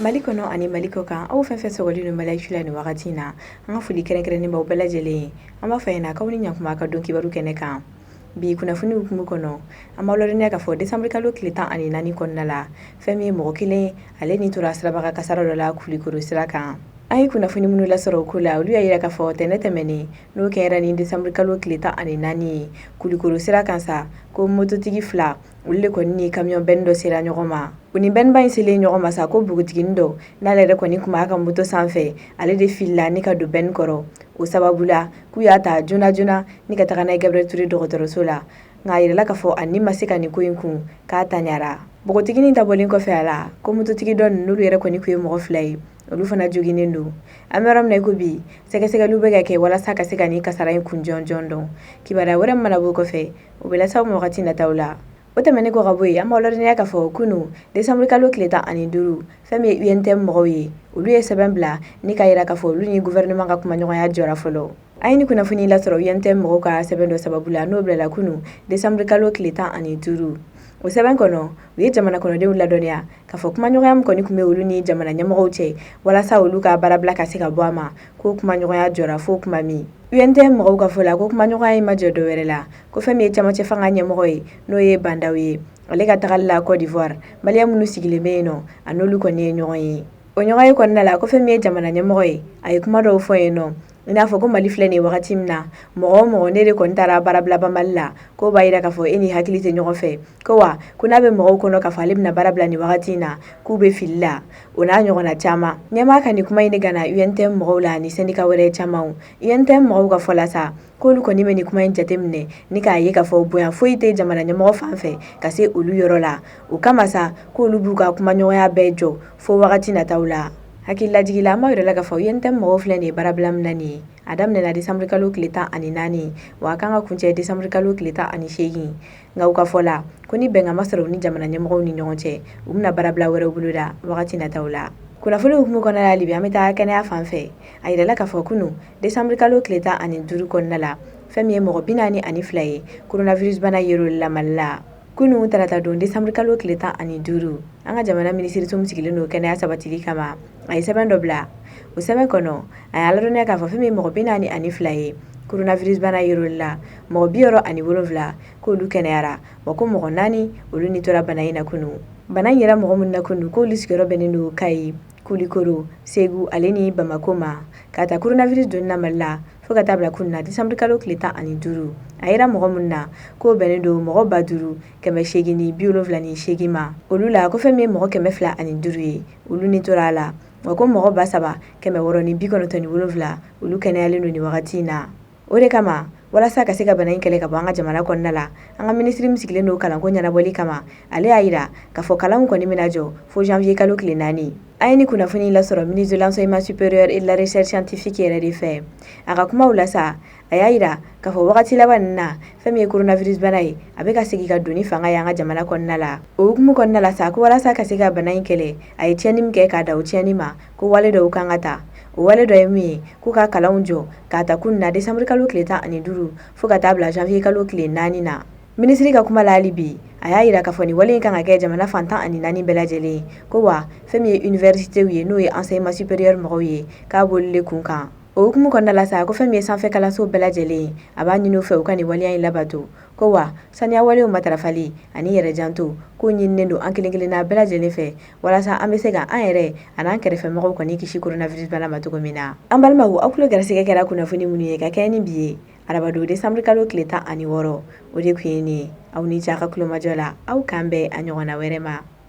Malikono ani malikoka au fɛn fɛn sɔgɔlen don Maliyɛsi la nin wagati in na an ka foli kɛrɛnkɛrɛnnen b'aw bɛɛ lajɛlen an b'a fɔ ɲɛna k'aw ni ɲankuma ka don kibaru kɛnɛ kan bi kunnafoni hukumu kɔnɔ an b'aw ladɔnniya k'a fɔ décembre kalo tile 14 kɔnɔna la fɛn min ye mɔgɔ kelen ale ni tora sirabaga kasara dɔ la Kulikoro sira kan an ye kunnafoni minnu lasɔrɔ o ko la olu y'a yira k'a fɔ tɛnɛ tɛmɛnen n'o kɛra ni décembre kalo tile 14 ye Kulikoro sira kan sa ko mototigi fila olu de kɔni ni camion bɛni dɔ sera ɲɔgɔn ma u ni bɛniba in selen ɲɔgɔn ma sa ko bugutigini dɔ n'ale yɛrɛ kɔni kun b'a ka moto sanfɛ ale de filila ni ka don bɛni kɔrɔ o sababu la k'u y'a ta joona joona ni ka taga n'a ye Gabriel Ture dɔgɔtɔrɔso la nka a yirala k'a fɔ a ni ma se ka nin ko in kun k'a taɲara bogotigini ta bɔlen kɔfɛ a la ko mototigi dɔ ninnu olu yɛrɛ kɔni kun ye mɔgɔ fila ye olu fana joginen don an bɛ yɔrɔ min na i ko bi sɛgɛsɛgɛliw bɛ ka kɛ walasa ka se ka nin kasara in kun jɔn jɔn dɔn kibaruya wɛrɛ mana bɔ kɔfɛ o bɛ lasaw ma wagati nataw la o tɛmɛnen kɔ ka bɔ yen an b'aw ladɔnniya k'a fɔ kunu décembre kalo tile 15 fɛn min ye UNTM mɔgɔw ye olu ye sɛbɛn bila ni k'a yira k'a fɔ olu ni gouvernement ka kumaɲɔgɔnya jɔra fɔlɔ an ye ni kunnafoni lasɔrɔ UNTM mɔgɔw ka sɛbɛn dɔ sababu la n'o bilala kunu décembre kalo tile 15 o sɛbɛn kɔnɔ u ye jamana kɔnɔdenw ladɔnniya k'a fɔ kumaɲɔgɔnya min kɔni kun bɛ olu ni jamana ɲɛmɔgɔw cɛ walasa olu ka baarabila ka se ka bɔ a ma ko kumaɲɔgɔnya jɔra fo kuma min UNTM mɔgɔw ka fɔ la ko kumaɲɔgɔnya in ma jɔ dɔ wɛrɛ la ko fɛn min ye camancɛ fanga ɲɛmɔgɔ ye n'o ye Bandaw ye ale ka tagali la Côte d'Ivoire maliyɛn minnu sigilen bɛ yen nɔ a n'olu kɔni ye ɲɔgɔn ye o ɲɔgɔn ye kɔnɔna la ko fɛn min ye jamana ɲɛmɔgɔ ye a ye kuma dɔw fɔ yen nɔ i n'a fɔ ko Mali filɛ nin ye wagati min na mɔgɔ o mɔgɔ ne de kɔni taara baarabila Mali la ko b'a yira k'a fɔ e ni hakili tɛ ɲɔgɔn fɛ ko wa ko n'a bɛ mɔgɔw kɔnɔ k'a fɔ ale bɛna baarabila nin wagati in na k'u bɛ fili la o n'a ɲɔgɔnna caman ɲɛmaa ka nin kuma in de gana UNTM mɔgɔw la ni syndicat wɛrɛ camanw UNTM mɔgɔw ka fɔ la sa k'olu kɔni bɛ nin kuma in jateminɛ ni k'a ye k'a fɔ bonya foyi tɛ jamana ɲɛmɔgɔ fan fɛ ka se olu yɔrɔ la o kama sa k'olu b'u ka kumaɲɔgɔnya bɛɛ jɔ fo wagati nataw la hakililajigi la an b'a yira la k'a fɔ UNTM mɔgɔw filɛ nin ye baarabila min na nin ye a daminɛna décembre kalo tile 14 wa a kan ka kuncɛ décembre kalo tile 18 nka u ka fɔ la ko ni bɛnkan ma sɔrɔ u ni jamana ɲɛmɔgɔw ni ɲɔgɔn cɛ u bɛna baarabila wɛrɛw boloda wagati nataw la kunnafoni hukumu kɔnɔna la hali bi an bɛ taa kɛnɛya fan fɛ a yirala k'a fɔ kunu décembre kalo tile 15 kɔnɔna la fɛn min ye mɔgɔ 42 ye coronavirus bana yer'olu la Mali la kunu tarata don décembre kalo tile 15 an ka jamana minisiriso min sigilen don kɛnɛya sabatili kama a ye sɛbɛn dɔ bila o sɛbɛn kɔnɔ a y'a ladɔnniya k'a fɔ fɛn min ye mɔgɔ 42 ye coronavirus bana yer'olu la mɔgɔ 67 k'olu kɛnɛyara wa ko mɔgɔ 4 olu ni tora bana in na kunu bana in yɛrɛ mɔgɔ minnu na kunu k'olu sigiyɔrɔ bɛnnen don Kayi Kulikoro Segu ale ni Bamako ma k'a ta coronavirus donni na Mali la fo ka taa bila kunu na décembre kalo tile 15 a yira mɔgɔ minnu na k'o bɛnnen don mɔgɔ 5878 ma olu la ko fɛn min ye mɔgɔ 205 ye olu ni tora a la wa ko mɔgɔ 7697 olu kɛnɛyalen don nin wagati in na o de kama walasa ka se ka bana in kɛlɛ ka bɔ an ka jamana kɔnɔna la an ka minisiri min sigilen don kalanko ɲɛnabɔli kama ale y'a yira k'a fɔ kalanw kɔni bɛna jɔ fo janvier kalo tile 4 an ye ni kunnafoni lasɔrɔ ministre de l'enseignement supérieur et de la recherche scientifique yɛrɛ de fɛ a ka kumaw la sa a y'a yira k'a fɔ wagati laban nin na fɛn min ye coronavirus bana ye a bɛ ka segin ka don ni fanga ye an ka jamana kɔnɔna la o hukumu kɔnɔna la sa ko walasa ka se ka bana in kɛlɛ a ye tiɲɛni min kɛ k'a da o tiɲɛni ma ko wale dɔw kan ka ta o wale dɔ ye min ye k'u ka kalanw jɔ k'a ta kunu na décembre kalo tile 15 fo ka taa bila janvier kalo tile 4 na minisiri ka kuma la hali bi a y'a yira k'a fɔ nin wale in kan ka kɛ jamana fan 14 bɛɛ lajɛlen ko wa fɛn min ye universitéw ye n'o ye enseignement supérieur mɔgɔw ye k'a b'olu kun kan o hukumu kɔnɔna la sa ko fɛn min ye sanfɛ kalanso bɛɛ lajɛlen a b'a ɲini u fɛ u ka nin waleya in labato ko wa saniya walew matarafali ani yɛrɛ janto k'o ɲininen don an kelen kelenna bɛɛ lajɛlen fɛ walasa an bɛ se ka an yɛrɛ a n'an kɛrɛfɛmɔgɔw kɔni kisi coronavirus bana ma cogo min na an balimaw aw tulo gɛrɛsɛgɛ kɛra kunnafoni minnu ye ka kɛɲɛ ni bi ye arabado décembre kalo tile 16 o de kun ye nin ye aw ni ce a ka kulomajɔ la aw k'an bɛn a ɲɔgɔnna wɛrɛ ma